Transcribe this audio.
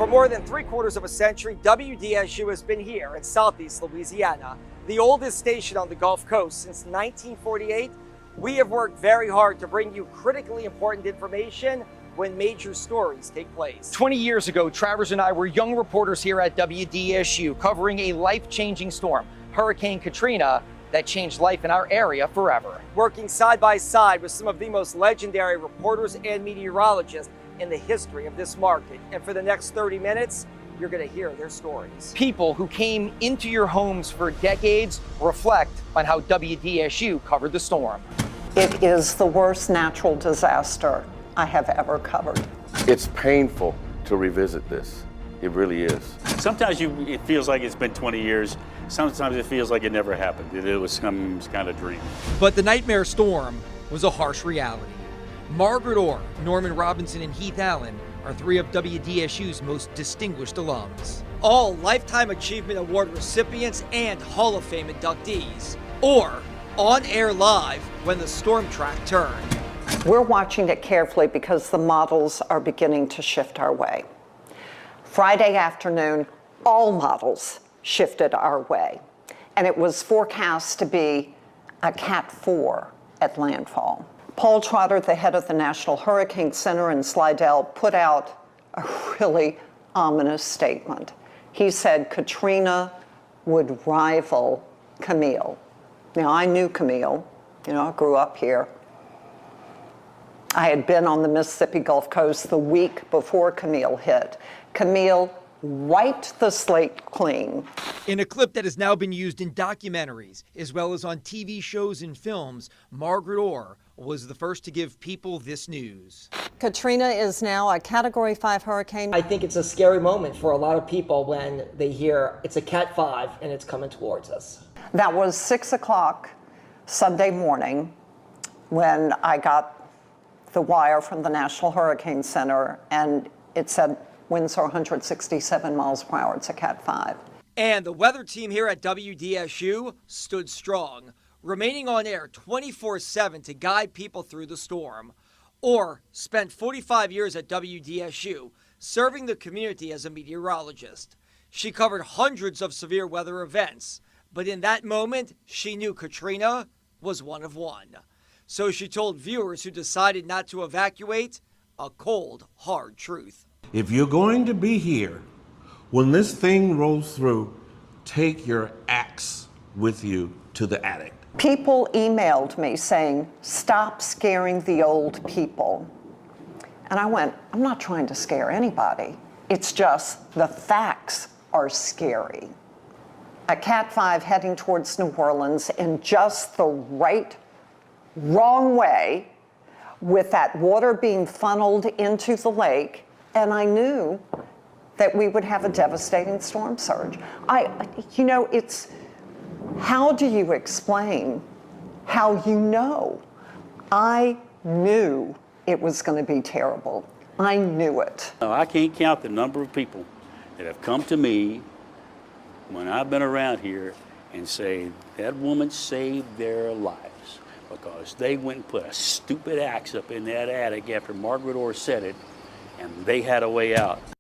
For more than 3/4 of a century, WDSU has been here in Southeast Louisiana, the oldest station on the Gulf Coast since 1948. We have worked very hard to bring you critically important information when major stories take place. 20 years ago, Travers and I were young reporters here at WDSU covering a life-changing storm, Hurricane Katrina, that changed life in our area forever. Working side by side with some of the most legendary reporters and meteorologists in the history of this market. And for the next 30 minutes, you're going to hear their stories. People who came into your homes for decades reflect on how WDSU covered the storm. It is the worst natural disaster I have ever covered. It's painful to revisit this. It really is. Sometimes it feels like it's been 20 years. Sometimes it feels like it never happened. It was some kind of dream. But the nightmare storm was a harsh reality. Margaret Orr, Norman Robinson, and Heath Allen are three of WDSU's most distinguished alums. All Lifetime Achievement Award recipients and Hall of Fame inductees. Or on air live when the storm track turned. We're watching it carefully because the models are beginning to shift our way. Friday afternoon, all models shifted our way, and it was forecast to be a Cat 4 at landfall. Paul Trotter, the head of the National Hurricane Center in Slidell, put out a really ominous statement. He said Katrina would rival Camille. Now, I knew Camille. I grew up here. I had been on the Mississippi Gulf Coast the week before Camille hit. Camille wiped the slate clean. In a clip that has now been used in documentaries, as well as on TV shows and films, Margaret Orr was the first to give people this news. Katrina is now a Category 5 hurricane. I think it's a scary moment for a lot of people when they hear it's a Cat 5 and it's coming towards us. That was 6 o'clock Sunday morning when I got the wire from the National Hurricane Center, and it said winds are 167 miles per hour. It's a Cat 5. And the weather team here at WDSU stood strong, remaining on air 24/7 to guide people through the storm. Orr spent 45 years at WDSU, serving the community as a meteorologist. She covered hundreds of severe weather events, but in that moment, she knew Katrina was one of one. So she told viewers who decided not to evacuate a cold, hard truth. If you're going to be here, when this thing rolls through, take your axe with you to the attic. People emailed me saying, stop scaring the old people. And I went, I'm not trying to scare anybody. It's just the facts are scary. A Cat 5 heading towards New Orleans in just the wrong way, with that water being funneled into the lake, and I knew that we would have a devastating storm surge. It's, how do you explain how you know? I knew it was going to be terrible. I knew it. I can't count the number of people that have come to me when I've been around here and say, that woman saved their lives because they went and put a stupid axe up in that attic after Margaret Orr said it, and they had a way out.